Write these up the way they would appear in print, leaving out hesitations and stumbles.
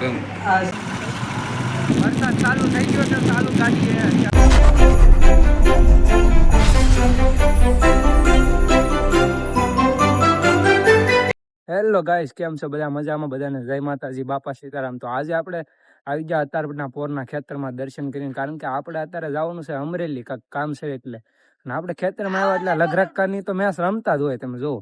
કેમ વરસાદ ચાલુ થઈ ગયો છે, ચાલુ ગાડી છે. હેલો ગાઈસ, કેમ છો બધા? મજામાં? બધાને જય માતાજી, બાપા સીતારામ. તો આજે આપણે આવી ગયા અત્યારના પોરના ખેતરમાં દર્શન કરીને, કારણ કે આપણે અત્યારે જવાનું છે અમરેલી કાંઈક કામ છે એટલે. અને આપણે ખેતરમાં આવ્યા એટલે લગરક્કાની તો મેચ રમતા જ હોય. તમે જુઓ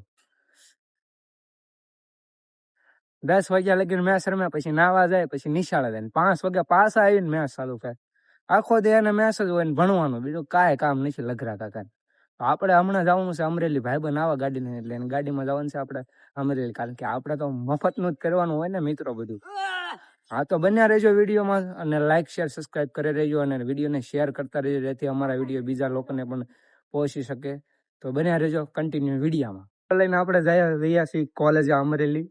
10 વાગ્યા લગીને મેચ રમ્યા, પછી નાવા જાય, પછી નિશાળે જાય, 5 વાગ્યા પાછા આવીને મેચ ચાલુ થાય. આખો દે એને મેચ જ હોય ને ભણવાનું, બીજું કાંઈ કામ નથી લગરા કાકા. આપણે હમણાં જવાનું છે અમરેલી, ભાઈ બનાવવા ગાડીને, એટલે એની ગાડીમાં જવાનું છે આપણે અમરેલી, કારણ કે આપણે તો મફતનું જ કરવાનું હોય ને મિત્રો બધું. હા, તો બન્યા રહેજો વિડીયોમાં, અને લાઈક શેર સબસ્ક્રાઈબ કરી રહેજો, અને વિડીયોને શેર કરતા રહેજો, જેથી અમારા વિડીયો બીજા લોકોને પણ પહોંચી શકે. તો બન્યા રહેજો કન્ટિન્યુ વિડીયોમાં. લઈને આપણે રહ્યા છીએ કોલેજ અમરેલી.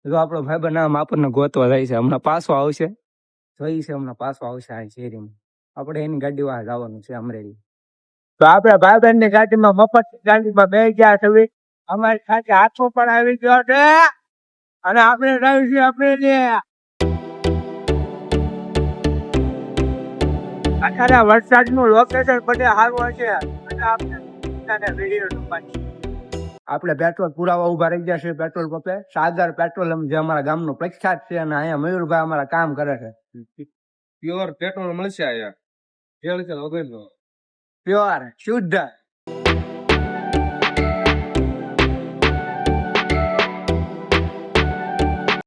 જો આપણો ભાઈ બનાવ આપણને ગોતવા જાય છે, હમણાં પાછો આવશે, જોઈ છે હમણાં પાછો આવશે આ શેરીમાં. આપણે એની ગાડી વાળા જવાનું છે અમરેલી. તો આપડે ભાઈ બહેન ની ગાડીમાં, મફત ગાડીમાં બે ગયા છે. અમારી સાથે હાથો પણ આવી ગયો છે, અને આપણે રહ્યું છીએ અમરેલી. અત્યારે વરસાદ નું લોકેશન બધે સારું હશે, અને આપણે પેટ્રોલ પુરાવા ઉભા રહી ગયા છે પેટ્રોલ પંપે. સાગર પેટ્રોલ જે અમારા ગામનું પ્રખ્યાત છે, અને અહીંયા મયુરભાઈ અમારા કામ કરે છે. પ્યોર પેટ્રોલ મળશે અહીંયા, પ્યોર શુદ્ધ.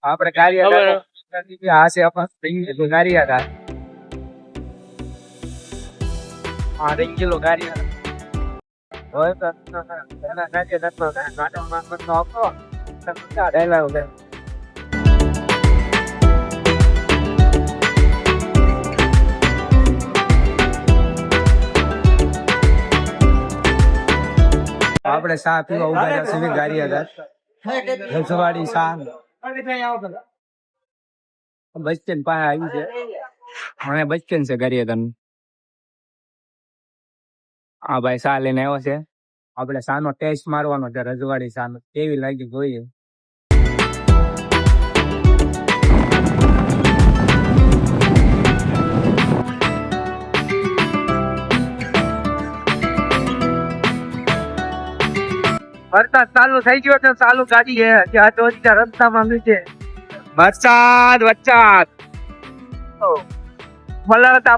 આપણે ગારિયાધાર આ છે ગારિયાધાર. હા, 1 કિલો ગારિયાધાર. આપણે શા પીવા ઉભા રહ્યા છે ગારિયાધાર, રજવાડી શા. બચ્ચન પાસે આવ્યું છે, મને બચ્ચન છે ગારિયાધાર. હા ભાઈ, શા લઈને આવ્યો છે. આપણે શાનો ટેસ્ટ મારવાનો છે, રજવાડી શાનો કેવી લાગી જોઈએ. વરસાદ ચાલુ થઈ ગયો છે, ચાલુ ગાડી છે, ત્યાં તો રસ્તામાં છે વરસાદ.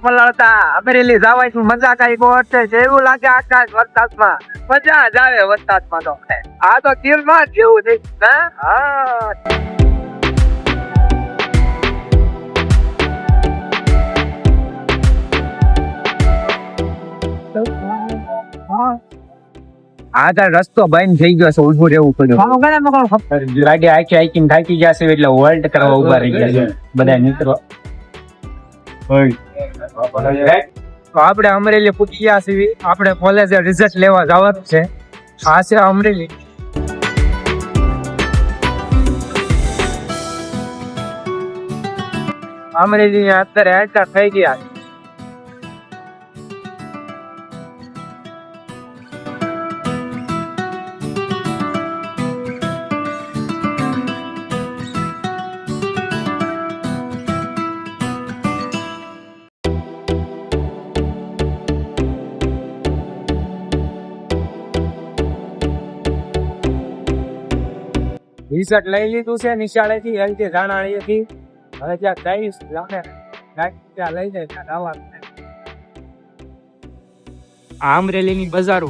પલળતા અમરેલી જવાની મજા કઈ બહોત છે, જેવું લાગે આકાશ વરસાદમાં. મજા જ આવે વરસાદમાં તો. આ તો દિલમાં જ જેવું છે. આ રસ્તો બંધ થઈ ગયો છે, ઉભું રહેવું પડ્યું. ગાડી આખી થાકી ગયા છે, એટલે હોલ્ડ કરવા ઉભા રહી ગયા છે બધા મિત્રો. આપણે અમરેલી પૂછી ગયા છીએ, આપણે કોલેજે રિઝલ્ટ લેવા જવાનું છે. આ છે અમરેલી. અમરેલી અત્યારે એન્ટર થઈ ગયા. રિઝલ્ટ લઈ લીધું છે નિશાળેથી, એલટી જાણાણીથી. હવે ત્યાં જઈશ, ત્યાં લઈ જાય. અમરેલીની બજારો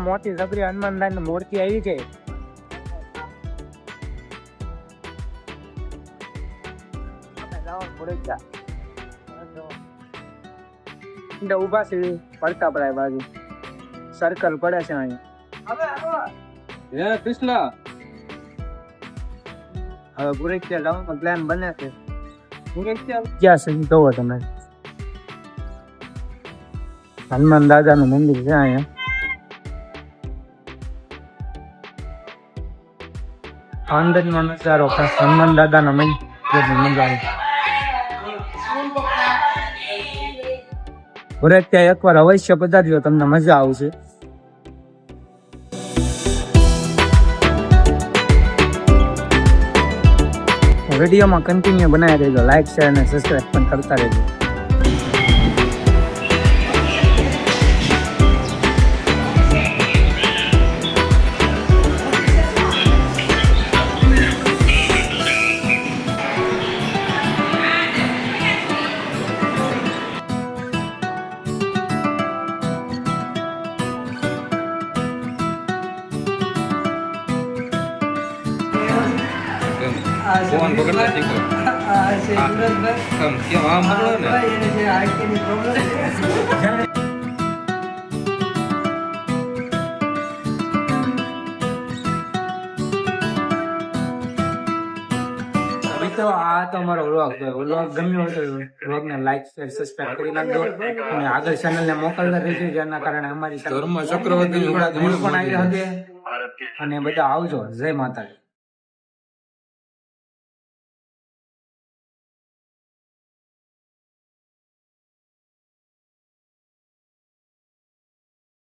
મોટી જબરી હનુમાનદાસ મૂર્તિ આવી ગઈ. ઉભા છે પડતા પડાય બાજુ સર્કલ પડે છે અહીંયા. કૃષ્ણ હવે ગુરેખિયા જવાનો પ્લાન બને છે. ક્યાં છે જોવો તમે, હનુમાન દાદા નું મંદિર છે અહીંયા. અંદર નો નજારો હનુમાન દાદા નો મંદિર. ત્યાં એકવાર અવશ્ય પધારજો, તમને મજા આવશે. વિડીયોમાં કન્ટિન્યુ બનાવી રહેજો, લાઈક શેર અને સબસ્ક્રાઈબ પણ કરતા રહેજો. ફોન પકડતા શીખો. આમ કેમ આમ પકડો ને. મિત્રો આ તો અમારો વ્લોગ ગમ્યો હોય તો વ્લોગને લાઈક શેર સબસ્ક્રાઇબ કરી નાખજો અને આગળ ચેનલને મોકલતા રહેજો, જેના કારણે અમારી ધર્મ ચક્રવર્તી પણ આવી શકે. અને બધા આવજો. જય માતાજી.